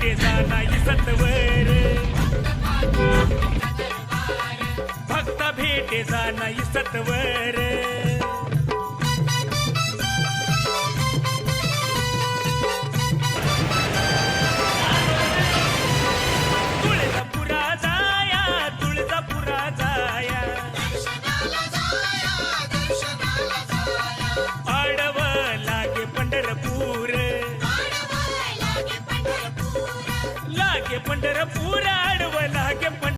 भेटे जाणाई सत्वर, भक्त भेटे जाणाई सत्वर. तुळजापुरा जाया, तुळजापुरा जाया, आडव लागे पंढरपूर, लागे पंढरपूर.